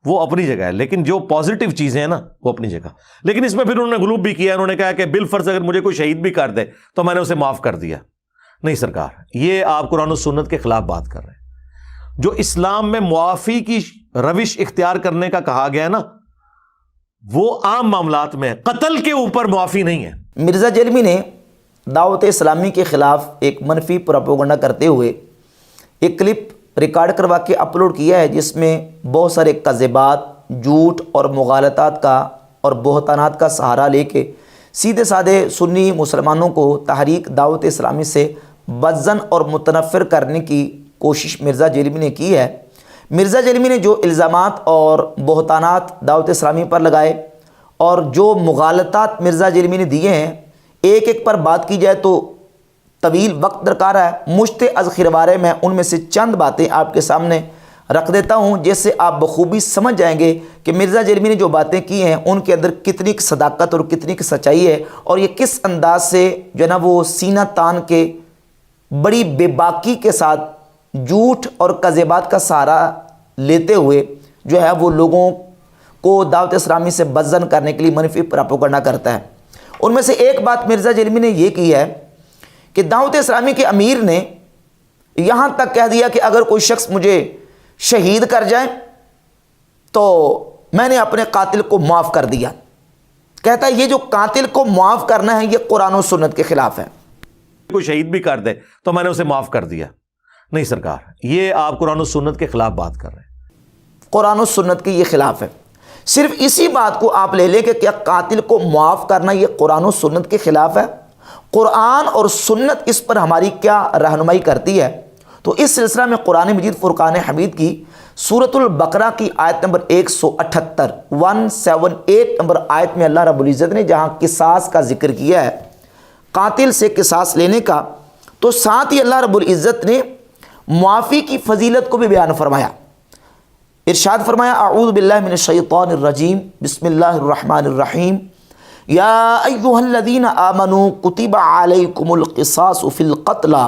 وہ اپنی جگہ ہے، لیکن جو پازیٹیو چیزیں ہیں نا وہ اپنی جگہ. لیکن اس میں پھر انہوں نے غلوب بھی کیا، انہوں نے کہا کہ بالفرض اگر مجھے کوئی شہید بھی کر دے تو میں نے اسے معاف کر دیا. نہیں سرکار، یہ آپ قرآن و سنت کے خلاف بات کر رہے ہیں. جو اسلام میں معافی کی روش اختیار کرنے کا کہا گیا ہے نا، وہ عام معاملات میں قتل کے اوپر معافی نہیں ہے. مرزا جیلمی نے دعوت اسلامی کے خلاف ایک منفی پروپیگنڈا کرتے ہوئے ایک کلپ ریکارڈ کروا کے اپلوڈ کیا ہے، جس میں بہت سارے کذبات، جھوٹ اور مغالطات کا اور بہتانات کا سہارا لے کے سیدھے سادے سنی مسلمانوں کو تحریک دعوت اسلامی سے بدظن اور متنفر کرنے کی کوشش مرزا جیلمی نے کی ہے. مرزا جیلمی نے جو الزامات اور بہتانات دعوت اسلامی پر لگائے اور جو مغالطات مرزا جیلمی نے دیے ہیں، ایک ایک پر بات کی جائے تو طویل وقت درکار ہے. مشت از خروارے میں ان میں سے چند باتیں آپ کے سامنے رکھ دیتا ہوں، جس سے آپ بخوبی سمجھ جائیں گے کہ مرزا جیلمی نے جو باتیں کی ہیں ان کے اندر کتنی صداقت اور کتنی سچائی ہے، اور یہ کس انداز سے جو ہے نا وہ سینہ تان کے بڑی بے باکی کے ساتھ جھوٹ اور کذبات کا سہارا لیتے ہوئے جو ہے وہ لوگوں کو دعوت اسلامی سے بدظن کرنے کے لیے منفی پروپیگنڈا کرتا ہے. ان میں سے ایک بات مرزا جیلمی نے یہ کی ہے کہ دعوت اسلامی کے امیر نے یہاں تک کہہ دیا کہ اگر کوئی شخص مجھے شہید کر جائے تو میں نے اپنے قاتل کو معاف کر دیا. کہتا ہے یہ جو قاتل کو معاف کرنا ہے یہ قرآن و سنت کے خلاف ہے. کوئی شہید بھی کر دے تو میں نے اسے معاف کر دیا. نہیں سرکار، یہ آپ قرآن و سنت کے خلاف بات کر رہے ہیں. قرآن و سنت کے یہ خلاف ہے. صرف اسی بات کو آپ لے لیں کہ کیا قاتل کو معاف کرنا یہ قرآن و سنت کے خلاف ہے. قرآن اور سنت اس پر ہماری کیا رہنمائی کرتی ہے؟ تو اس سلسلہ میں قرآن مجید فرقان حمید کی سورۃ البقرہ کی آیت نمبر 178 نمبر آیت میں اللہ رب العزت نے جہاں قصاص کا ذکر کیا ہے، قاتل سے قصاص لینے کا، تو ساتھ ہی اللہ رب العزت نے معافی کی فضیلت کو بھی بیان فرمایا. ارشاد فرمایا اعوذ باللہ من الشیطان الرجیم بسم اللہ الرحمن الرحیم یا ایہا الذین آمنوا کتب علیکم القصاص فی القتلى،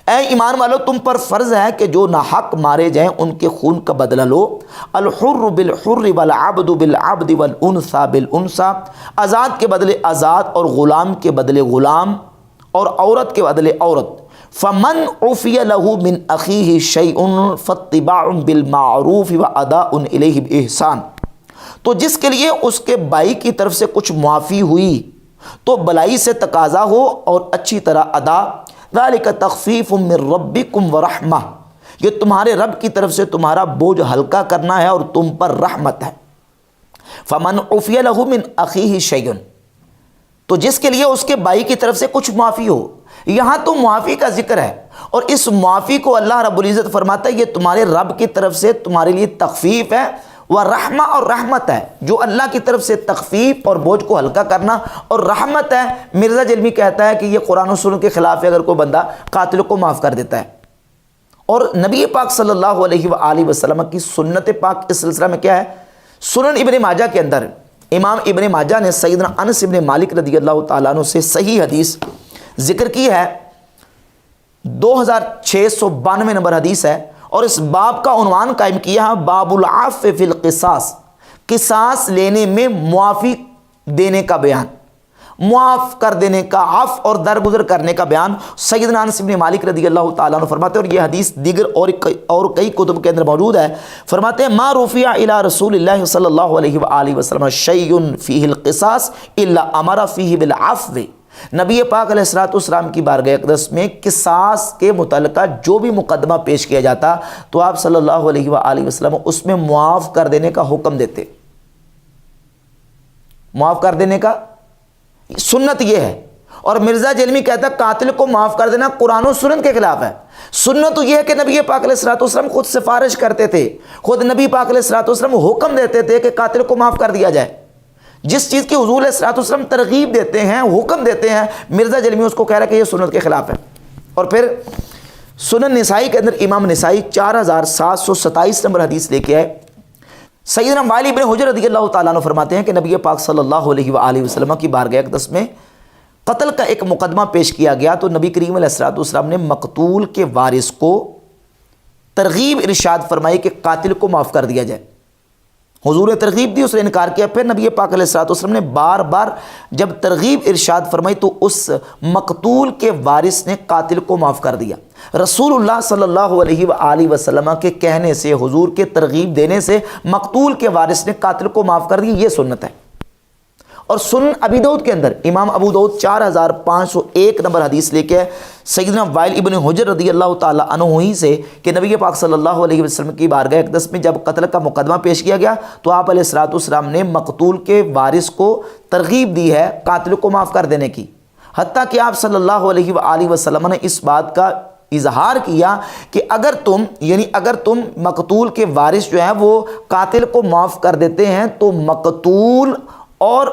اے ایمان والو تم پر فرض ہے کہ جو ناحق مارے جائیں ان کے خون کا بدلہ لو. الحر بالحر والعبد بالعبد والانثى بالانثى، آزاد کے بدلے آزاد اور غلام کے بدلے غلام اور عورت کے بدلے عورت. فمن عفی له من اخیہ شیء فاتباع بالمعروف واداء الیہ باحسان، تو جس کے لیے اس کے بھائی کی طرف سے کچھ معافی ہوئی تو بلائی سے تقاضا ہو اور اچھی طرح ادا. ذالک تخفیف من ربکم ورحمہ، یہ تمہارے رب کی طرف سے تمہارا بوجھ ہلکا کرنا ہے اور تم پر رحمت ہے. فمن عفی له من اخیہ شیء، تو جس کے لیے اس کے بھائی کی طرف سے کچھ معافی ہو. یہاں تو معافی کا ذکر ہے، اور اس معافی کو اللہ رب العزت فرماتا ہے یہ تمہارے رب کی طرف سے تمہارے لیے تخفیف ہے، ورحمہ اور رحمت ہے. جو اللہ کی طرف سے تخفیف اور بوجھ کو ہلکا کرنا اور رحمت ہے. مرزا جیلمی کہتا ہے کہ یہ قرآن و سنت کے خلاف ہے اگر کوئی بندہ قاتل کو معاف کر دیتا ہے. اور نبی پاک صلی اللہ علیہ وآلہ وسلم کی سنت پاک اس سلسلہ میں کیا ہے؟ سنن ابن ماجہ کے اندر امام ابن ماجہ نے سیدنا انس ابن مالک رضی اللہ تعالیٰ عنہ سے صحیح حدیث ذکر کی ہے، 2692 نمبر حدیث ہے، اور اس باب کا عنوان قائم کیا ہے باب العفو فی القصاص، قصاص لینے میں معافی دینے کا بیان، معاف کر دینے کا، عفو اور درگزر کرنے کا بیان. سیدنا انس بن مالک رضی اللہ تعالیٰ عنہ فرماتے ہیں، اور یہ حدیث دیگر اور کئی کتب کے اندر موجود ہے، فرماتے ہیں ما رفع الی رسول اللہ صلی اللہ علیہ وآلہ وسلم شیء فیہ القصاص الا امر فیہ بالعفو. نبی پاک علیہ الصلوۃ والسلام کی بارگاہ اقدس میں قصاص کے متعلقہ جو بھی مقدمہ پیش کیا جاتا تو آپ صلی اللہ علیہ وآلہ وسلم اس میں معاف کر دینے کا حکم دیتے. معاف کر دینے کا سنت یہ ہے. اور مرزا جیلمی کہتا ہے قاتل کو معاف کر دینا قرآن و سنت کے خلاف ہے. سنت تو یہ ہے کہ نبی پاک علیہ الصلوۃ والسلام خود سفارش کرتے تھے، خود نبی پاک علیہ الصلوۃ والسلام حکم دیتے تھے کہ قاتل کو معاف کر دیا جائے. جس چیز کی حضور علیہ الصلوۃ والسلام ترغیب دیتے ہیں، حکم دیتے ہیں، مرزا جیلمی اس کو کہہ رہا ہے کہ یہ سنت کے خلاف ہے. اور پھر سنن نسائی کے اندر امام نسائی 4727 نمبر حدیث لے کے آئے. سیدنا والی بن حجر رضی اللہ تعالیٰ عنہ فرماتے ہیں کہ نبی پاک صلی اللہ علیہ وآلہ وسلم کی بارگاہ اقدس میں قتل کا ایک مقدمہ پیش کیا گیا تو نبی کریم علیہ الصلوۃ والسلام نے مقتول کے وارث کو ترغیب ارشاد فرمائی کہ قاتل کو معاف کر دیا جائے. حضور نے ترغیب دی، اس نے انکار کیا. پھر نبی پاک علیہ الصلوۃ والسلام نے بار بار جب ترغیب ارشاد فرمائی تو اس مقتول کے وارث نے قاتل کو معاف کر دیا. رسول اللہ صلی اللہ علیہ وآلہ وسلم کے کہنے سے، حضور کے ترغیب دینے سے مقتول کے وارث نے قاتل کو معاف کر دیا. یہ سنت ہے. اور سنن ابی داؤد کے اندر امام ابو داؤد 4501 نمبر حدیث لے کے سیدنا وائل ابن حجر رضی اللہ تعالی عنہ ہی سے کہ نبی پاک صلی اللہ علیہ وسلم کی بارگاہ اقدس میں جب قتل کا مقدمہ پیش کیا گیا تو آپ علیہ الصلوۃ والسلام نے مقتول کے وارث کو ترغیب دی ہے قاتل کو معاف کر دینے کی. حتیٰ کہ آپ صلی اللہ علیہ وآلہ وسلم نے اس بات کا اظہار کیا کہ اگر تم مقتول کے وارث جو ہیں وہ قاتل کو معاف کر دیتے ہیں تو مقتول اور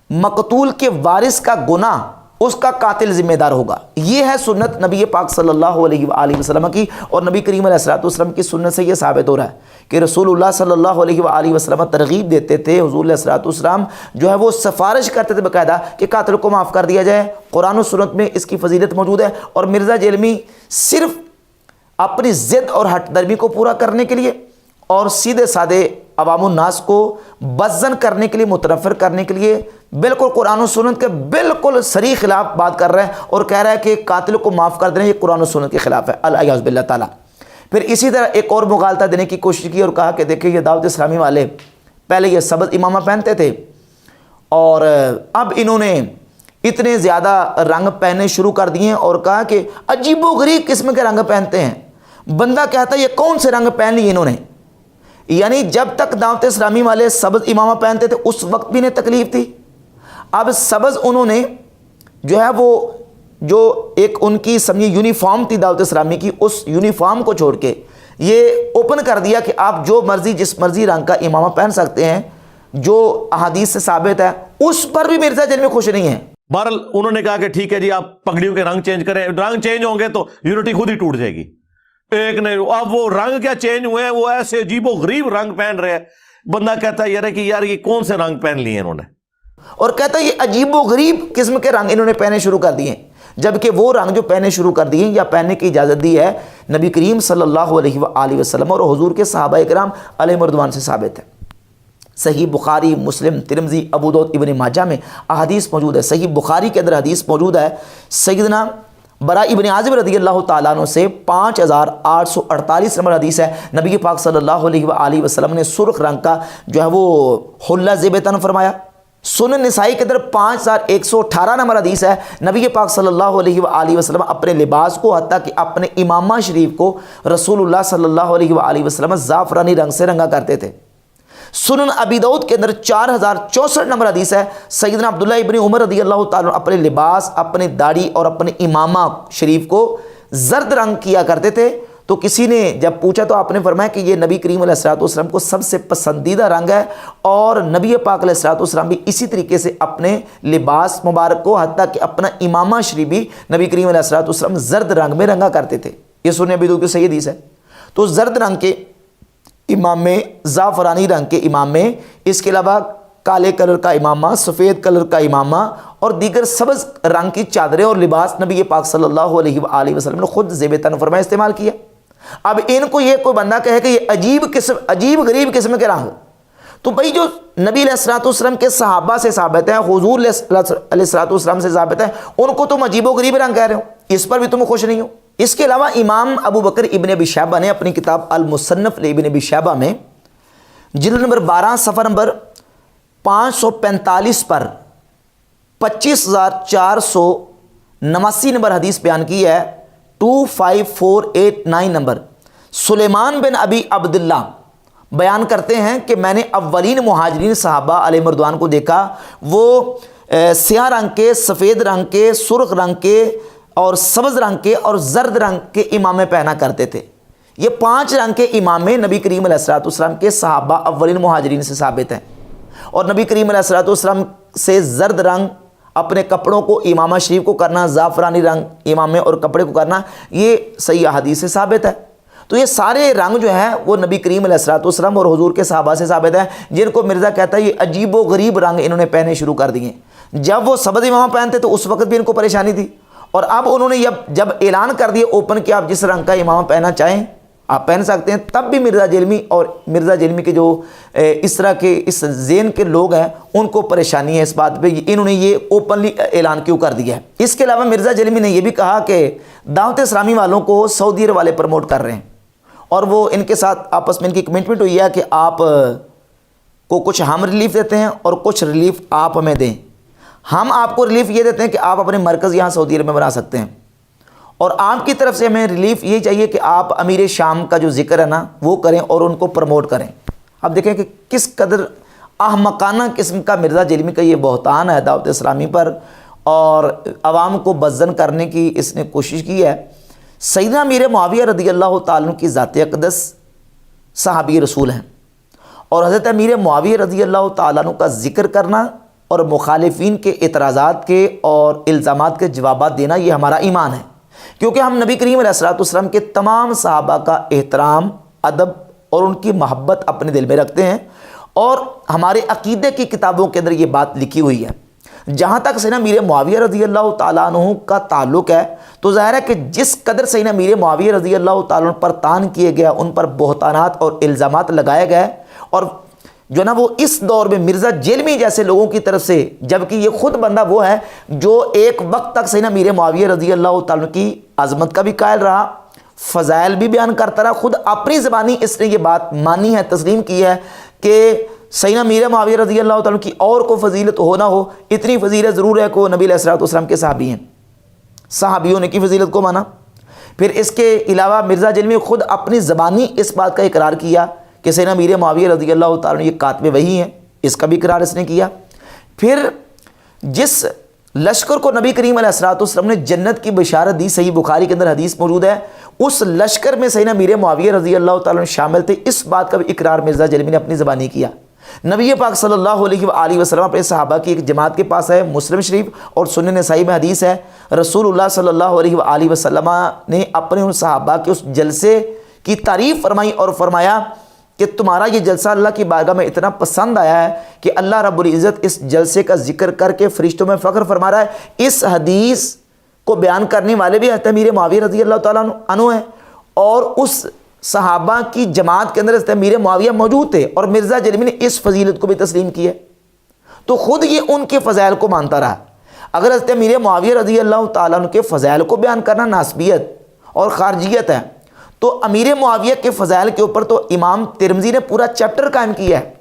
مقتول کے وارث کا گناہ اس کا قاتل ذمہ دار ہوگا. یہ ہے سنت نبی پاک صلی اللہ علیہ وآلہ وسلم کی. اور نبی کریم علیہ الصلوۃ والسلام کی سنت سے یہ ثابت ہو رہا ہے کہ رسول اللہ صلی اللہ علیہ وآلہ وسلم ترغیب دیتے تھے. حضور علیہ الصلوۃ والسلام جو ہے وہ سفارش کرتے تھے باقاعدہ کہ قاتل کو معاف کر دیا جائے. قرآن و سنت میں اس کی فضیلت موجود ہے. اور مرزا جیلمی صرف اپنی ضد اور ہٹ درمی کو پورا کرنے کے لیے اور سیدھے سادے عوام الناس کو بزن کرنے کے لیے، متنفر کرنے کے لیے بالکل قرآن و سنت کے بالکل صریح خلاف بات کر رہا ہے اور کہہ رہا ہے کہ قاتل کو معاف کر دینا یہ قرآن و سنت کے خلاف ہے. الیاذ باللہ تعالیٰ. پھر اسی طرح ایک اور مغالطہ دینے کی کوشش کی اور کہا کہ دیکھیں یہ دعوت اسلامی والے پہلے یہ سبز امامہ پہنتے تھے اور اب انہوں نے اتنے زیادہ رنگ پہننے شروع کر دیے اور کہا کہ عجیب و غریب قسم کے رنگ پہنتے ہیں. بندہ کہتا ہے یہ کون سے رنگ پہن لیے انہوں نے؟ یعنی جب تک دعوت اسلامی والے سبز امامہ پہنتے تھے اس وقت بھی انہیں تکلیف تھی. اب سبز انہوں نے جو ہے وہ جو ایک ان کی سمجھے یونیفارم تھی دعوت اسلامی کی، اس یونیفارم کو چھوڑ کے یہ اوپن کر دیا کہ آپ جو مرضی جس مرضی رنگ کا امامہ پہن سکتے ہیں جو احادیث سے ثابت ہے. اس پر بھی مرزا جیلمی خوش نہیں ہے. بہرحال انہوں نے کہا کہ ٹھیک ہے جی آپ پگڑیوں کے رنگ چینج کریں، رنگ چینج ہوں گے تو یونٹی خود ہی ٹوٹ جائے گی. ایک نہیں، اب وہ رنگ کیا چینج ہوئے ہیں، وہ ایسے عجیب و غریب رنگ پہن رہے ہیں. بندہ کہتا ہے یار یہ کون سے رنگ پہن لیے انہوں نے، اور کہتا ہے یہ عجیب و غریب قسم کے رنگ انہوں نے پہنے شروع کر دیے. جبکہ وہ رنگ جو پہنے شروع کر دیے یا پہننے کی اجازت دی ہے نبی کریم صلی اللہ علیہ وآلہ وسلم اور حضور کے صحابہ اکرام علیہم رضوان سے ثابت ہے. صحیح بخاری، مسلم، ترمذی، ابو داؤد، ابن ماجہ میں احادیث موجود ہے. صحیح بخاری کے اندر حدیث موجود ہے سیدنا برا ابن عازب رضی اللہ تعالیٰ عنہ سے 5848 نمبر حدیث ہے. نبی پاک صلی اللہ علیہ وآلہ وسلم نے سرخ رنگ کا جو ہے وہ حلہ زیب تن فرمایا. سنن نسائی کے اندر 5118 نمبر حدیث ہے. نبی پاک صلی اللہ علیہ وآلہ وسلم اپنے لباس کو حتیٰ کہ اپنے امامہ شریف کو رسول اللہ صلی اللہ علیہ وآلہ وسلم زعفرانی رنگ سے رنگا کرتے تھے. سنن ابی داؤد کے اندر 4064 نمبر حدیث ہے. سیدنا عبداللہ ابن عمر رضی اللہ تعالیٰ اپنے لباس، اپنے داڑھی اور اپنے امامہ شریف کو زرد رنگ کیا کرتے تھے. تو کسی نے جب پوچھا تو آپ نے فرمایا کہ یہ نبی کریم علیہ الصلوۃ والسلام کو سب سے پسندیدہ رنگ ہے اور نبی پاک علیہ الصلوۃ والسلام بھی اسی طریقے سے اپنے لباس مبارک کو حتیٰ کہ اپنا امامہ شریف بھی نبی کریم علیہ الصلوۃ والسلام زرد رنگ میں رنگا کرتے تھے. یہ سنن ابی داؤد کی صحیح حدیث ہے. تو زرد رنگ کے امامے، زعفرانی رنگ کے امامے، اس کے علاوہ کالے کلر کا امامہ، سفید کلر کا امامہ اور دیگر سبز رنگ کی چادریں اور لباس نبی پاک صلی اللہ علیہ وآلہ وسلم نے خود زیب تن فرمایا استعمال کیا. اب ان کو یہ کوئی بندہ کہے کہ یہ عجیب غریب قسم کے رنگ، تو بھائی جو نبی علیہ الصلوۃ والسلام کے صحابہ سے ثابت ہے، حضور علیہ الصلوۃ والسلام سے ثابت ہے، ان کو تم عجیب و غریب رنگ کہہ رہے ہو، اس پر بھی تم خوش نہیں ہو. اس کے علاوہ امام ابو بکر ابن ابی شیبہ نے اپنی کتاب المصنف لابن ابی شیبہ میں جلد نمبر 12 صفحہ نمبر 545 پر 25489 نمبر حدیث بیان کی ہے. 25489 نمبر. سلیمان بن ابی عبداللہ بیان کرتے ہیں کہ میں نے اولین مہاجرین صحابہ علیہ مردوان کو دیکھا، وہ سیاہ رنگ کے، سفید رنگ کے، سرخ رنگ کے اور سبز رنگ کے اور زرد رنگ کے امامے پہنا کرتے تھے. یہ 5 رنگ کے امامے نبی کریم علیہ الصلوۃ والسلام کے صحابہ اولین مہاجرین سے ثابت ہیں. اور نبی کریم علیہ الصلوۃ والسلام سے زرد رنگ اپنے کپڑوں کو امامہ شریف کو کرنا، زعفرانی رنگ امامے اور کپڑے کو کرنا، یہ صحیح حدیث سے ثابت ہے. تو یہ سارے رنگ جو ہیں وہ نبی کریم علیہ الصلوۃ والسلام اور حضور کے صحابہ سے ثابت ہیں، جن کو مرزا کہتا ہے یہ عجیب و غریب رنگ انہوں نے پہنے شروع کر دیے. جب وہ سبز امامہ پہنتے تو اس وقت بھی ان کو پریشانی تھی، اور اب انہوں نے جب اعلان کر دیا اوپن کہ آپ جس رنگ کا امامہ پہننا چاہیں آپ پہن سکتے ہیں، تب بھی مرزا جیلمی اور مرزا جیلمی کے جو اس طرح کے اس ذہن کے لوگ ہیں ان کو پریشانی ہے اس بات پہ، انہوں نے یہ اوپنلی اعلان کیوں کر دیا ہے۔ اس کے علاوہ مرزا جیلمی نے یہ بھی کہا کہ دعوت اسلامی والوں کو سعودی عرب والے پروموٹ کر رہے ہیں، اور وہ ان کے ساتھ آپس میں ان کی کمٹمنٹ ہوئی ہے کہ آپ کو کچھ ہم ریلیف دیتے ہیں اور کچھ ریلیف آپ ہمیں دیں۔ ہم آپ کو ریلیف یہ دیتے ہیں کہ آپ اپنے مرکز یہاں سعودی عرب میں بنا سکتے ہیں، اور آپ کی طرف سے ہمیں ریلیف یہ چاہیے کہ آپ امیر شام کا جو ذکر ہے نا وہ کریں اور ان کو پروموٹ کریں۔ اب دیکھیں کہ کس قدر احمقانہ قسم کا مرزا جیلمی کا یہ بہتان ہے دعوت اسلامی پر، اور عوام کو بدظن کرنے کی اس نے کوشش کی ہے۔ سیدنا امیر معاویہ رضی اللہ تعالیٰ عنہ کی ذات اقدس صحابی رسول ہیں، اور حضرت امیر معاویہ رضی اللہ تعالیٰ عنہ کا ذکر کرنا اور مخالفین کے اعتراضات کے اور الزامات کے جوابات دینا یہ ہمارا ایمان ہے، کیونکہ ہم نبی کریم علیہ السلام کے تمام صحابہ کا احترام، ادب اور ان کی محبت اپنے دل میں رکھتے ہیں، اور ہمارے عقیدے کی کتابوں کے اندر یہ بات لکھی ہوئی ہے۔ جہاں تک سیدنا امیر معاویہ رضی اللہ تعالیٰ عنہ کا تعلق ہے تو ظاہر ہے کہ جس قدر سیدنا امیر معاویہ رضی اللہ تعالیٰ عنہ پر تان کیے گیا، ان پر بہتانات اور الزامات لگائے گئے، اور جو نا وہ اس دور میں مرزا جیلمی جیسے لوگوں کی طرف سے، جبکہ یہ خود بندہ وہ ہے جو ایک وقت تک سیدنا امیر معاویہ رضی اللہ تعالیٰ عنہ کی عظمت کا بھی قائل رہا، فضائل بھی بیان کرتا رہا، خود اپنی زبانی اس نے یہ بات مانی ہے، تسلیم کی ہے کہ سیدنا امیر معاویہ رضی اللہ تعالیٰ عنہ کی اور کو فضیلت ہو نہ ہو، اتنی فضیلت ضرور ہے کہ وہ نبی علیہ السلام کے صحابی ہیں، صحابیوں نے کی فضیلت کو مانا۔ پھر اس کے علاوہ مرزا جیلمی خود اپنی زبانی اس بات کا اقرار کیا کہ سیدنا امیر معاویہ رضی اللہ تعالیٰ عنہ یہ کاتب وحی ہیں، اس کا بھی اقرار اس نے کیا۔ پھر جس لشکر کو نبی کریم علیہ السلام نے جنت کی بشارت دی، صحیح بخاری کے اندر حدیث موجود ہے، اس لشکر میں سیدنا امیر معاویہ رضی اللہ تعالیٰ عنہ شامل تھے، اس بات کا بھی اقرار مرزا جیلمی نے اپنی زبانی کیا۔ نبی پاک صلی اللہ علیہ وآلہ وسلم اپنے صحابہ کی ایک جماعت کے پاس ہے، مسلم شریف اور سنن نسائی میں حدیث ہے، رسول اللہ صلی اللہ علیہ وآلہ وسلم نے اپنے ان صحابہ کے اس جلسے کی تعریف فرمائی اور فرمایا کہ تمہارا یہ جلسہ اللہ کی بارگاہ میں اتنا پسند آیا ہے کہ اللہ رب العزت اس جلسے کا ذکر کر کے فرشتوں میں فخر فرما رہا ہے۔ اس حدیث کو بیان کرنے والے بھی حضرت امیر معاویہ رضی اللہ تعالیٰ عنہ ہیں، اور اس صحابہ کی جماعت کے اندر حضرت امیر معاویہ موجود تھے، اور مرزا جیلمی نے اس فضیلت کو بھی تسلیم کی ہے، تو خود یہ ان کے فضائل کو مانتا رہا۔ اگر حضرت امیر معاویہ رضی اللہ تعالیٰ عنہ کے فضائل کو بیان کرنا ناسبیت اور خارجیت ہے، تو امیر معاویہ کے فضائل کے اوپر تو امام ترمذی نے پورا چیپٹر قائم کیا ہے،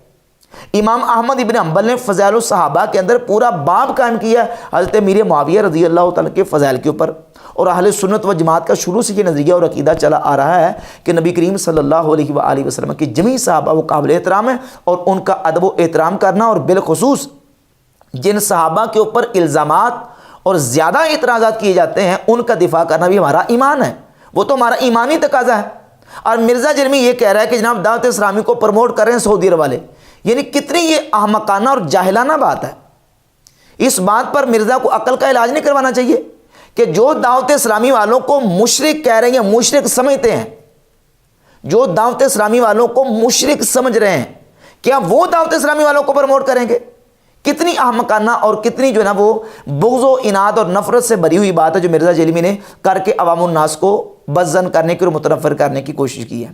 امام احمد ابن حنبل نے فضائل الصحابہ کے اندر پورا باب قائم کیا ہے حضرت امیر معاویہ رضی اللہ تعالیٰ کے فضائل کے اوپر، اور اہل سنت و جماعت کا شروع سے یہ نظریہ اور عقیدہ چلا آ رہا ہے کہ نبی کریم صلی اللہ علیہ وآلہ وسلم کی جمیع صحابہ وہ قابل احترام ہیں، اور ان کا ادب و احترام کرنا، اور بالخصوص جن صحابہ کے اوپر الزامات اور زیادہ اعتراضات کیے جاتے ہیں ان کا دفاع کرنا بھی ہمارا ایمان ہے، وہ تو ہمارا ایمانی تقاضا ہے۔ اور مرزا جیلمی یہ کہہ رہا ہے کہ جناب دعوت اسلامی کو پروموٹ کر رہے ہیں سعودی عرب والے، یعنی کتنی یہ احمقانہ اور جاہلانہ بات ہے۔ اس بات پر مرزا کو عقل کا علاج نہیں کروانا چاہیے کہ جو دعوت اسلامی والوں کو مشرک کہہ رہے ہیں، مشرک سمجھتے ہیں، جو دعوت اسلامی والوں کو مشرک سمجھ رہے ہیں، کیا وہ دعوت اسلامی والوں کو پروموٹ کریں گے؟ کتنی احمقانہ اور کتنی جو ہے نا وہ بغض و اناد اور نفرت سے بھری ہوئی بات ہے جو مرزا جیلمی نے کر کے عوام الناس کو بدظن کرنے کی اور متنفر کرنے کی کوشش کی ہے۔